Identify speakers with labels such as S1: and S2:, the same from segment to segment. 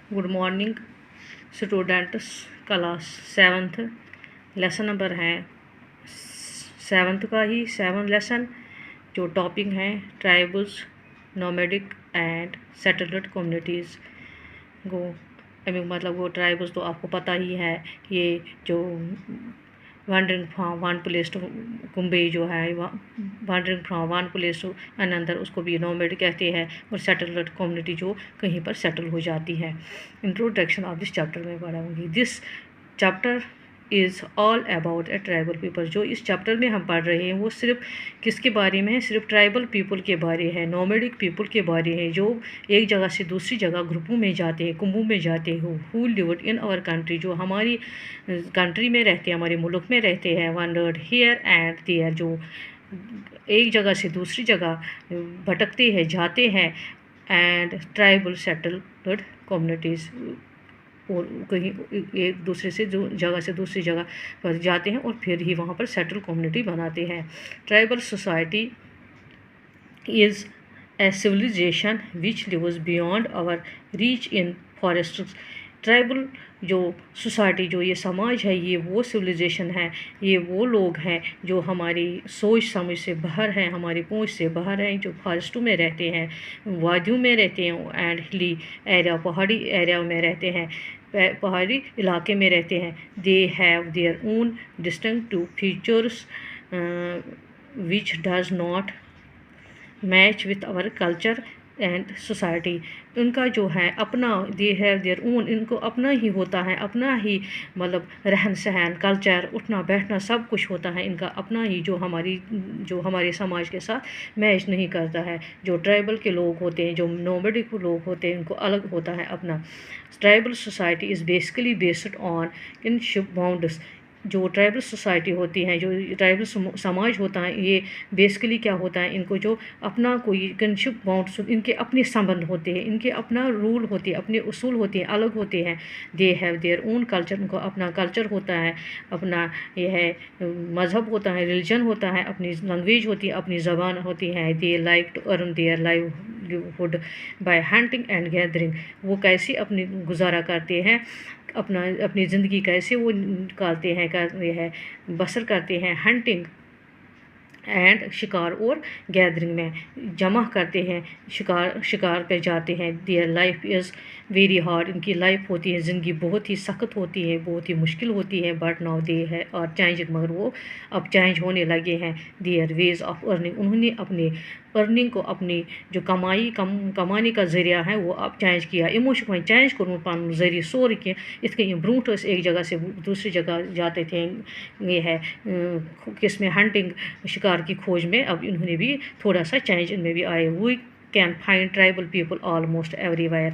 S1: Good morning students. Class 7th lesson number है 7th का ही 7 lesson. जो टॉपिक है tribals, nomadic and settled communities. वो मतलब वो ट्राइबल्स तो आपको पता ही है। ये जो wandering from one place to कुंबे जो है wandering from one place to another, उसको भी नोमैड कहते हैं। और सेटल्ड कम्युनिटी जो कहीं पर सेटल हो जाती है। इंट्रोडक्शन ऑफ दिस चैप्टर में पढ़ाऊँगी। This chapter is all about a tribal people. जो इस चैप्टर में हम पढ़ रहे हैं वो सिर्फ किसके बारे में है? सिर्फ ट्राइबल पीपल के बारे है, नोमैडिक पीपल के बारे है, जो एक जगह से दूसरी जगह ग्रुपों में जाते हैं, कुंभों में जाते हैं। Who lived in our country, जो हमारी कंट्री में रहते हैं, हमारे मुल्क में रहते हैं। वंडर्ड हियर एंड देयर, जो एक जगह से दूसरी जगह भटकते हैं, जाते हैं। एंड ट्राइबल सेटल्ड कम्युनिटीज़, और कहीं एक दूसरे से जो जगह से दूसरी जगह पर जाते हैं और फिर ही वहाँ पर सेटल कम्युनिटी बनाते हैं। Tribal society is a civilization which lives beyond our reach in forests. Tribal जो सोसाइटी, जो ये समाज है, ये वो सिविलाइजेशन है, ये वो लोग हैं जो हमारी सोच समझ से बाहर हैं, हमारी पहुंच से बाहर हैं, जो फॉरेस्टों में रहते हैं, वादियों में रहते हैं एंड हिली एरिया, पहाड़ी एरिया में रहते हैं, पहाड़ी इलाके में रहते हैं। They have their own distinctive features which does not match with our culture and society. उनका जो है अपना, दे हैव देयर ओन, इनको अपना ही होता है, अपना ही मतलब रहन सहन, कल्चर, उठना बैठना सब कुछ होता है इनका अपना ही, जो हमारे समाज के साथ मैच नहीं करता है। जो ट्राइबल के लोग होते हैं, जो नोमैडिक लोग होते हैं, इनको अलग होता है अपना। Tribal society is basically based on kinship bonds. जो ट्राइबल सोसाइटी होती हैं, जो ट्राइबल समाज होता है, ये बेसिकली क्या होता है, इनको जो अपना कोई किनशिप बाउंड्स, इनके अपने संबंध होते हैं, इनके अपना रूल होते हैं, अपने उसूल होते हैं, अलग होते हैं। They have their own culture, उनको अपना कल्चर होता है, अपना यह मज़हब होता है, रिलीजन होता है, अपनी लैंग्वेज होती है, अपनी ज़बान होती है। They like to earn their livelihood by hunting and gathering. वो कैसे अपनी गुजारा करते हैं, अपनी ज़िंदगी कैसे वो निकालते हैं, है बसर करते हैं, हंटिंग एंड शिकार और गैदरिंग में जमा करते हैं, शिकार पे जाते हैं। Their life is very hard, इनकी लाइफ होती है, ज़िंदगी बहुत ही सख्त होती है, बहुत ही मुश्किल होती है। बट नाउ दे है और चेंज, मगर वो अब चेंज होने लगे हैं। देयर वेज ऑफ अर्निंग, उन्होंने अपने अर्निंग को, अपनी जो कमाने का ज़रिया है वो अब चेंज किया। इमोशन में चेंज करूँ पान ज़रिए सोर के इसके ब्रूट एक जगह से दूसरी जगह जाते थे। ये है किसमें हंटिंग, शिकार की खोज में अब इन्होंने भी थोड़ा सा चेंज इनमें भी आए। We can find tribal people almost everywhere.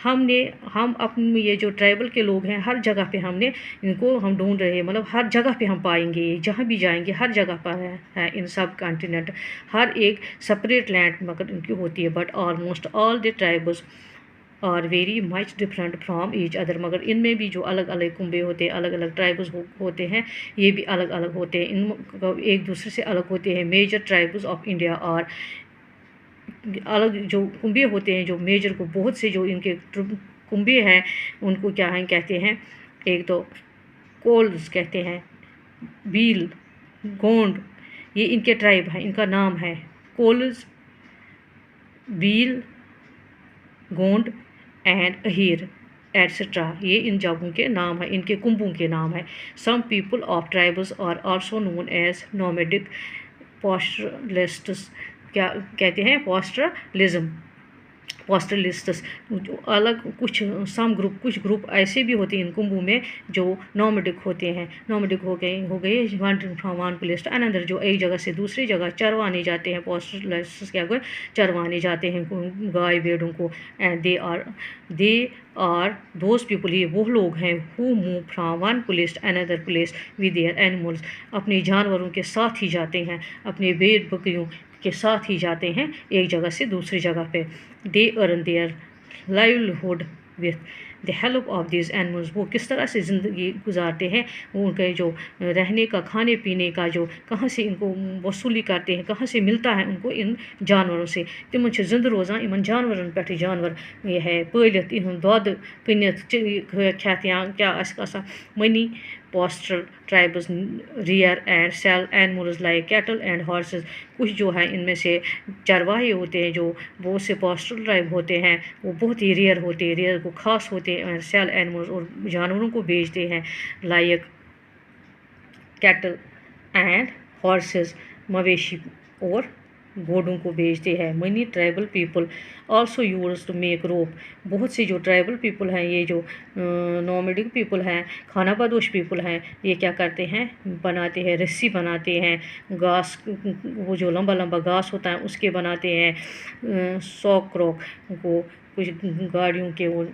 S1: हम अपने ये जो ट्राइबल के लोग हैं, हर जगह पे हमने इनको हम ढूंढ रहे हैं, मतलब हर जगह पे हम पाएंगे, जहाँ भी जाएंगे हर जगह पर है इन सब कॉन्टिनेंट। हर एक सेपरेट लैंड मगर इनकी होती है। But almost all the tribals are very much different from each other, मगर इनमें भी जो अलग अलग कुंबे होते हैं, अलग अलग ट्राइब्स होते हैं, ये भी अलग अलग होते हैं, इन एक दूसरे से अलग होते हैं। मेजर ट्राइब्स ऑफ इंडिया और अलग जो कुंबे होते हैं, जो मेजर को बहुत से जो इनके कुंबे हैं, उनको क्या है कहते हैं, एक तो कोल्स कहते हैं, बील, गोंड, ये इनके ट्राइब हैं, इनका नाम है कोल्स, बील, गोंड एंड अहीर एट्सेट्रा। ये इन जगहों के नाम है, इनके कुंभों के नाम है। Some people of tribals are also known as nomadic pastoralists. क्या कहते हैं? पास्टरलिस्ट्स। जो अलग कुछ कुछ ग्रुप ऐसे भी होते हैं इन कुंभों में जो नोमैडिक होते हैं। नोमैडिक हो गए wandering from one place to another, जो एक जगह से दूसरी जगह चरवाने जाते हैं। पास्टरलिस्ट्स क्या हुए? चरवाने जाते हैं गाय भेड़ों को। And they are those people, ये वो लोग हैं who move from one place to another place with their animals. अपने जानवरों के साथ ही जाते हैं, अपने भेड़ बकरियों के साथ ही जाते हैं एक जगह से दूसरी जगह पे। They earn their livelihood with the help of these animals. वो किस तरह से ज़िंदगी गुजारते हैं, वो उनके जो रहने का, खाने पीने का, जो कहाँ से इनको वसूली करते हैं, कहाँ से मिलता है उनको इन जानवरों से। तिमन जिंद रोजान इन जानवरन पे, जानवर ये है पालित इन दोद कनित खेत या क्या many pastoral tribes rear and sell animals like cattle and horses. कुछ जो है इनमें से चरवाहे होते हैं, जो बहुत से पास्टरल ट्राइब होते हैं, वो बहुत ही रेयर होते हैं, रेयर को खास होते हैं, सेल एनिमल्स और जानवरों को बेचते हैं, लाइक कैटल एंड हॉर्सेस, मवेशी और घोड़ों को बेचते हैं। Many tribal people also use to make rope. बहुत से जो ट्राइबल पीपल हैं, ये जो नॉमेडिक पीपल हैं, खानाबदोश पीपल हैं, ये क्या करते हैं, बनाते हैं, रस्सी बनाते हैं, घास, वो जो लंबा लंबा घास होता है उसके बनाते हैं, सॉक क्रॉक को कुछ गाड़ियों के वो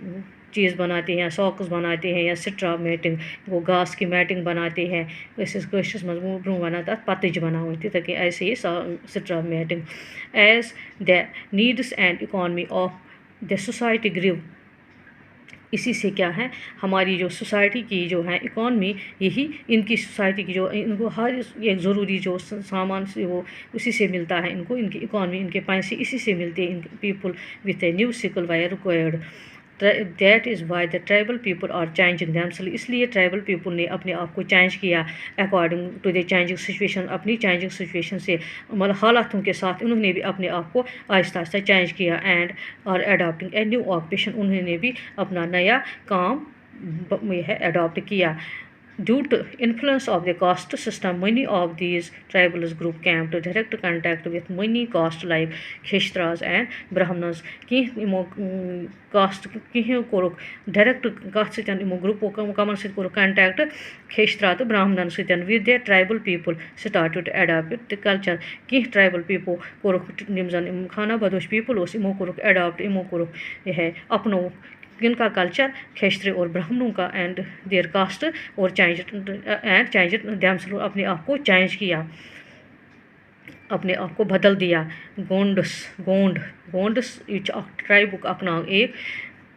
S1: चीज़ बनाते हैं, सॉक्स बनाते हैं, या सिट्रा मैटिंग, वो घास की मैटिंग बनाते हैं। कशिश मज ब्रोह वन तथ पतज बनावन तिथे कि ऐसे ही सिट्रा matting. As the needs and economy of the society grew, इसी से क्या है, हमारी जो सोसाइटी की जो है इकॉनमी, यही इनकी सोसाइटी की जो इनको हर एक ज़रूरी जो सामान से वो उसी से मिलता है, इनको इनकी इकॉनमी, इनके पैसे इसी से मिलते हैं। In people with a new skill were required, that is why the tribal people are changing themselves. इसलिए ट्राइबल पीपल ने अपने आप को चेंज किया according to the changing situation. अपनी चेंजिंग सिचुएशन से, मतलब हालातों के साथ उन्होंने भी अपने आप को आहिस्ता आहिस्ता चेंज किया। And are adopting a new occupation, उन्होंने भी अपना नया काम है अडॉप्ट किया। Due to influence of the caste system, many of these tribal groups came to direct contact with many castes like Kshetras and Brahmanas. Caste कहें कोरुक direct कत सो ग्रुपो कमन सो कंटैक्ट खेशत्रा तो ब्राह्मणन सत with the tribal people started adopt the culture. कह tribal people कोरुक जन खानाबदोश people इमो कोरुक adopt, इमो कोरुक यह अपनो इनका कल्चर खेशरे और ब्राह्मणों का एंड देयर कास्ट, और चेंज देमसेल्व्स, अपने आप को चेंज किया, अपने आप को बदल दिया। गोंड्स ट्राइब अपना एक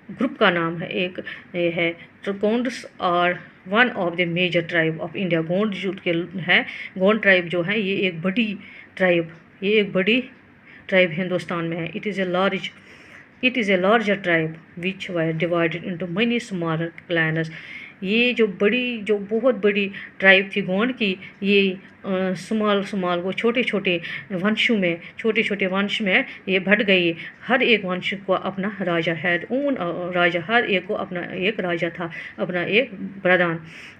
S1: ग्रुप का नाम है, एक है। तो Gonds are one of the major tribe of India. Gond जो के है, गोंड ट्राइब जो है, ये एक बड़ी ट्राइब, ये एक बड़ी ट्राइब हिंदुस्तान में है। It is a larger tribe which were divided into money smaller clans. ये जो बहुत बड़ी ट्राइब थी गोंड की, ये स्मॉल वो छोटे छोटे वंश में ये बढ़ गई। हर एक वंश को अपना राजा है, राजा, हर एक को अपना एक राजा था, अपना एक प्रधान।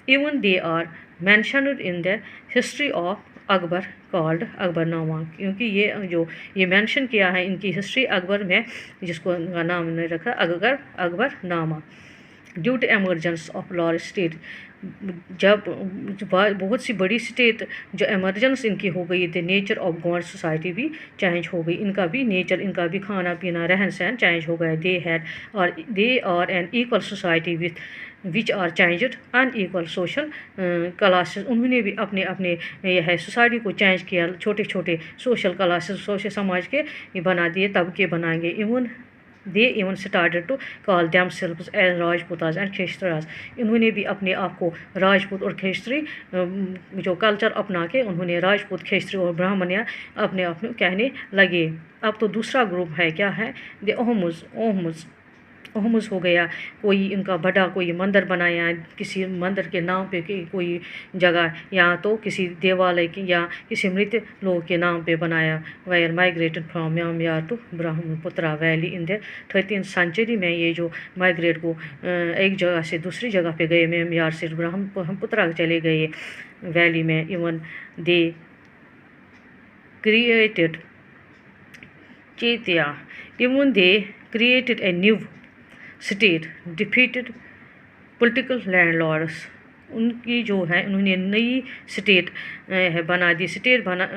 S1: Even they are mentioned in the history of Akbar called Akbarnama, क्योंकि ये मेंशन किया है इनकी हिस्ट्री अकबर में, जिसको नाम ने रखा Akbarnama. Due to emergence of large state, जब बहुत सी बड़ी स्टेट जो एमरजेंस इनकी हो गई, the nature of Gond society भी चेंज हो गई, इनका भी नेचर, इनका भी खाना पीना, रहन सहन चेंज हो गया। They are an equal society with which are changed unequal social classes. उन्होंने भी अपने यह सोसाइटी को चेंज किया, छोटे छोटे सोशल क्लासेस, सोशल समाज के बना दिए, तबके बनाएंगे। They even started to call themselves as Rajputas and Kshatras. इन्होंने भी अपने आप को राजपूत और खेशतरी जो कल्चर अपना के, उन्होंने राजपूत, खेशतरी और ब्राह्मण अपने आप में कहने लगे। अब तो दूसरा ग्रुप है, क्या है, द ओहमुस हो गया। कोई इनका बड़ा कोई मंदिर बनाया, किसी मंदिर के नाम पे कोई जगह, या तो किसी देवालय की या किसी मृत लोग के नाम पे बनाया। Were migrated from Myanmar to Brahmaputra valley in the 13th century में ये जो माइग्रेट को एक जगह से दूसरी जगह पे गए, म्यांमार से ब्रह्मपुत्रा चले गए वैली में। Even they created Chetia, even they created a new state, defeated political landlords. उनकी जो है, उन्होंने नई स्टेट बना दी,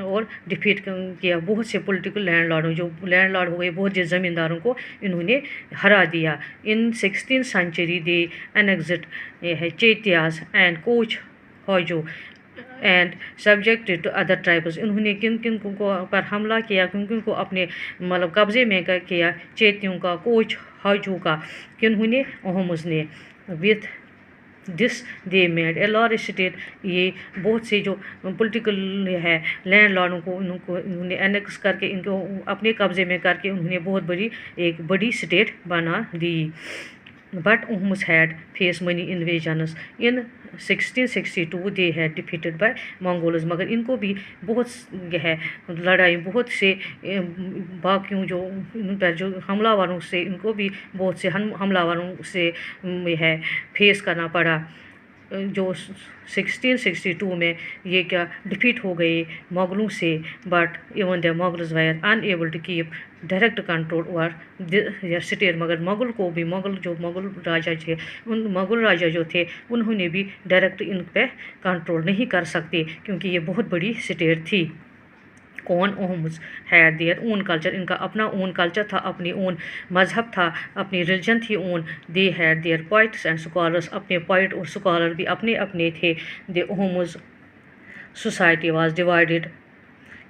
S1: और डिफीट किया बहुत से पॉलिटिकल लैंडलॉर्ड, जो लैंडलॉर्ड हो गए, बहुत से ज़मींदारों को इन्होंने हरा दिया। इन 16th सेंचुरी दे एनेक्टेड है Chutiyas and Koch Hajo. And subjected to other tribes. इन्होंने किन किन को पर हमला किया, किन किन को अपने मतलब कब्जे में किया, चेतियों का, कोच हाजू का, किन्होंने अहमस ने। With this they made a large state, ये बहुत से जो पॉलिटिकल है लैंड लॉर्डों को इन्होंने एनेक्स करके, इनको अपने कब्जे में करके उन्होंने बहुत बड़ी एक बड़ी स्टेट बना दी। But Ahoms had face many invasions in 1662 they had defeated by Mongols. मगर इनको भी बहुत है लड़ाई, बहुत से बाकियों जो इन पर जो हमलावरों से, इनको भी बहुत से हमलावरों से है फेस करना पड़ा। जो 1662 में ये क्या डिफीट हो गए मुगलों से। But even the Mughals were unable to keep direct control over state. मगर मुगल को भी, मुगल राजा थे, उन मुगल राजा जो थे उन्होंने भी डायरेक्ट इन पे कंट्रोल नहीं कर सकते, क्योंकि ये बहुत बड़ी स्टेट थी। कौन? अहमस हैड देयर ओन कल्चर, इनका अपना ओन कल्चर था, अपनी ओन मजहब था, अपनी रिलीजन थी own. They had their poets and scholars, अपने पोइट और स्कॉलर भी अपने अपने थे। The Ahom society was divided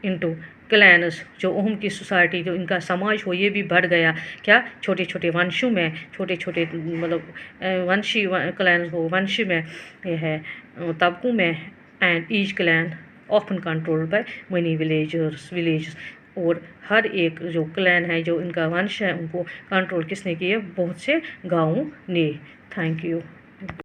S1: into clans, जो अहम की सोसाइटी, जो इनका समाज हो, ये भी बढ़ गया क्या, छोटे छोटे वंशों में, छोटे छोटे मतलब वंशी क्लैन हो, वंश में ये है तबकों में। And each clan often controlled by money villages, और हर एक जो क्लैन है, जो इनका वंश है, उनको कंट्रोल किसने किया? बहुत से गाँवों ने। Thank you.